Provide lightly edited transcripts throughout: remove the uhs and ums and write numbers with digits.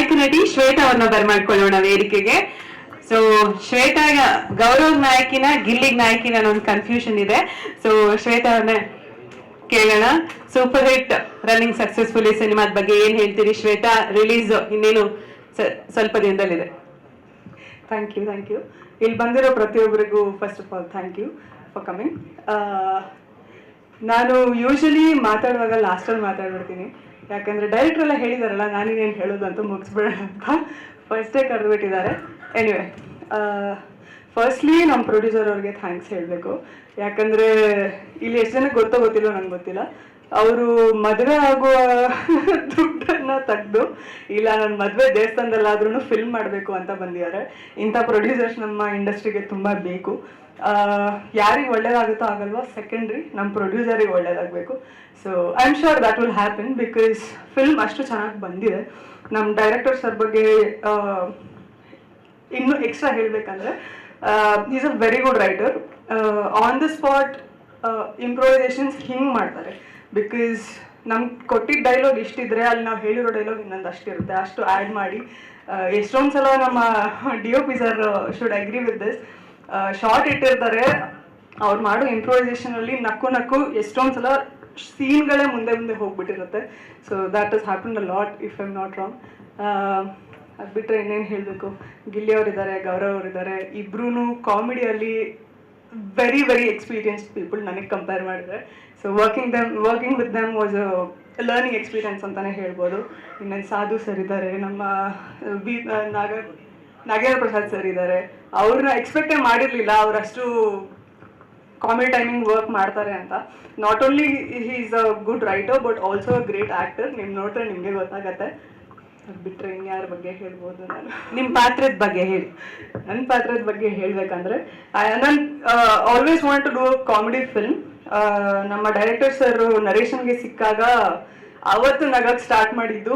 ನಾಯಕ ನಟಿ ಶ್ವೇತಾ ಅವ್ರನ್ನ ಬರ್ಮಾಡ್ಕೊಳ್ಳೋಣ ವೇದಿಕೆಗೆ. ಸೊ ಶ್ವೇತಾ ಗೌರವ್ ನಾಯಕಿನ ಗಿಲ್ಲಿಗ್ ನಾಯಕಿನ ಒಂದು ಕನ್ಫ್ಯೂಷನ್ ಇದೆ. ಸೊ ಶ್ವೇತಾ ಅವ್ರನ್ನ ಕೇಳೋಣ. ಸೂಪರ್ ಹಿಟ್ ರನ್ನಿಂಗ್ ಸಕ್ಸಸ್ಫುಲಿ ಸಿನಿಮಾದ ಬಗ್ಗೆ ಏನ್ ಹೇಳ್ತೀರಿ ಶ್ವೇತಾ? ರಿಲೀಸ್ ಇನ್ನೇನು ಸ್ವಲ್ಪ ದಿನದಲ್ಲಿದೆ. Thank you. ಇಲ್ಲಿ ಬಂದಿರೋ ಪ್ರತಿಯೊಬ್ಬರಿಗೂ first of all thank you for coming. ನಾನು ಯೂಶಲಿ ಮಾತಾಡುವಾಗ ಲಾಸ್ಟಲ್ಲಿ ಮಾತಾಡ್ಬಿಡ್ತೀನಿ, ಯಾಕಂದರೆ ಡೈರೆಕ್ಟ್ರ್ ಎಲ್ಲ ಹೇಳಿದಾರಲ್ಲ ನಾನೇನು ಹೇಳೋದು ಅಂತ ಮುಗಿಸ್ಬಿಡೋಣ ಅಂತ ಫಸ್ಟೇ ಕರೆದುಬಿಟ್ಟಿದ್ದಾರೆ. ಎನಿವೆ, ಫಸ್ಟ್ಲಿ ನಮ್ಮ ಪ್ರೊಡ್ಯೂಸರ್ ಅವ್ರಿಗೆ ಥ್ಯಾಂಕ್ಸ್ ಹೇಳಬೇಕು. ಯಾಕಂದರೆ ಇಲ್ಲಿ ಎಷ್ಟು ಜನಕ್ಕೆ ಗೊತ್ತಿಲ್ಲೋ ನಂಗೆ ಗೊತ್ತಿಲ್ಲ, ಅವರು ಮದುವೆ ಆಗುವ ದುಡ್ಡನ್ನು ತೆಗೆದು ಇಲ್ಲ ನನ್ನ ಮದುವೆ ದೇವಸ್ಥಾನದಲ್ಲಾದ್ರೂ ಫಿಲ್ಮ್ ಮಾಡಬೇಕು ಅಂತ ಬಂದಿದ್ದಾರೆ. ಇಂಥ ಪ್ರೊಡ್ಯೂಸರ್ಸ್ ನಮ್ಮ ಇಂಡಸ್ಟ್ರಿಗೆ ತುಂಬ ಬೇಕು. ಯಾರಿಗೆ ಒಳ್ಳೇದಾಗುತ್ತೋ ಆಗಲ್ವೋ ಸೆಕೆಂಡ್ರಿ, ನಮ್ಮ ಪ್ರೊಡ್ಯೂಸರಿಗೆ ಒಳ್ಳೇದಾಗಬೇಕು. So I am sure that will happen because film ಅಷ್ಟು ಚೆನ್ನಾಗಿ ಬಂದಿದೆ. ನಮ್ಮ ಡೈರೆಕ್ಟರ್ ಸರ್ ಬಗ್ಗೆ ಇನ್ನೂ ಎಕ್ಸ್ಟ್ರಾ ಹೇಳಬೇಕಂದ್ರೆ is a very good writer. On the spot improvisations ಹಿಂಗೆ ಮಾಡ್ತಾರೆ. ಬಿಕಾಸ್ ನಮ್ಗೆ ಕೊಟ್ಟಿದ್ದ ಡೈಲಾಗ್ ಇಷ್ಟಿದ್ರೆ ಅಲ್ಲಿ ನಾವು ಹೇಳಿರೋ ಡೈಲಾಗ್ ಇನ್ನೊಂದು ಅಷ್ಟಿರುತ್ತೆ, ಅಷ್ಟು ಆ್ಯಡ್ ಮಾಡಿ ಎಷ್ಟೊಂದು ಸಲ ನಮ್ಮ DOP sir should agree with this. Shot ಇಟ್ಟಿರ್ತಾರೆ, ಅವ್ರು ಮಾಡೋ ಇಂಪ್ರೊವೈಸೇಷನಲ್ಲಿ ನಕ್ಕು ಎಷ್ಟೊಂದು ಸಲ ಸೀನ್ಗಳೇ ಮುಂದೆ ಹೋಗ್ಬಿಟ್ಟಿರುತ್ತೆ. So that is happen a lot if I am not wrong. ಅದು ಬಿಟ್ಟರೆ ಇನ್ನೇನು ಹೇಳಬೇಕು, ಗಿಲ್ಲಿ ಅವರಿದ್ದಾರೆ, ಗೌರವ್ ಅವರಿದ್ದಾರೆ, ಇಬ್ಬರೂ ಕಾಮಿಡಿಯಲ್ಲಿ ವೆರಿ ಎಕ್ಸ್ಪೀರಿಯನ್ಸ್ಡ್ ಪೀಪಲ್ ನನಗೆ ಕಂಪೇರ್ ಮಾಡಿದ್ರೆ. So working with them was a learning experience ಅಂತಲೇ ಹೇಳ್ಬೋದು. ಇನ್ನೊಂದು ಸಾಧು ಸರ್ ಇದ್ದಾರೆ, ನಮ್ಮ ನಾಗೇಂದ್ರ ಪ್ರಸಾದ್ ಸರ್ ಇದ್ದಾರೆ. ಅವ್ರನ್ನ ಎಕ್ಸ್ಪೆಕ್ಟೇ ಮಾಡಿರಲಿಲ್ಲ ಅವರಷ್ಟು ಕಾಮಿಡಿ ಟೈಮಿಂಗ್ ವರ್ಕ್ ಮಾಡ್ತಾರೆ ಅಂತ. Not only he is a good writer but also a great actor. ನೀವು ನೋಡಿದ್ರೆ ನಿಮಗೆ ಗೊತ್ತಾಗತ್ತೆ. ಅದು ಬಿಟ್ಟರೆ ಇನ್ಯಾರ ಬಗ್ಗೆ ಹೇಳ್ಬೋದು? ನಾನು ನಿಮ್ಮ ಪಾತ್ರದ ಬಗ್ಗೆ ಹೇಳಿ. ನನ್ನ ಪಾತ್ರದ ಬಗ್ಗೆ ಹೇಳಬೇಕಂದ್ರೆ ನಾನು always want to do a comedy film. ನಮ್ಮ ಡೈರೆಕ್ಟರ್ ಸರ್ ನರೇಶನ್ಗೆ ಸಿಕ್ಕಾಗ ಅವತ್ತು ನಗಕ್ಕೆ ಸ್ಟಾರ್ಟ್ ಮಾಡಿದ್ದು,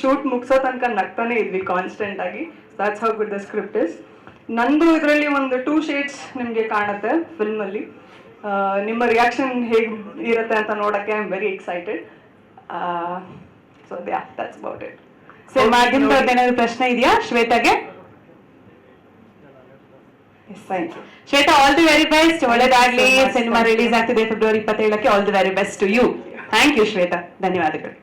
ಶೂಟ್ ಮುಗಿಸೋ ತನಕ ನಗ್ತಾನೆ ಇದ್ವಿ ಕಾನ್ಸ್ಟೆಂಟ್ ಆಗಿ. That's how good the script is. ನಂದು ಇದರಲ್ಲಿ ಒಂದು 2 ಶೇಡ್ಸ್ ನಿಮಗೆ ಕಾಣುತ್ತೆ ಫಿಲ್ಮಲ್ಲಿ. ನಿಮ್ಮ ರಿಯಾಕ್ಷನ್ ಹೇಗೆ ಇರುತ್ತೆ ಅಂತ ನೋಡೋಕ್ಕೆ I am very excited. So that's about it. So ಮಾಧ್ಯಮದವ್ರದ್ದು ಏನಾದ್ರು ಪ್ರಶ್ನೆ ಇದೆಯಾ ಶ್ವೇತಾಗೆ? Thank you Shweta, all the very best. ಒಳ್ಳೆದಾಗ್ಲಿ. ಸಿನಿಮಾ ರಿಲೀಸ್ ಆಗ್ತಿದೆ ಫೆಬ್ರವರಿ 27ಕ್ಕೆ. All the very best to you. Thank you Shweta. ಧನ್ಯವಾದಗಳು.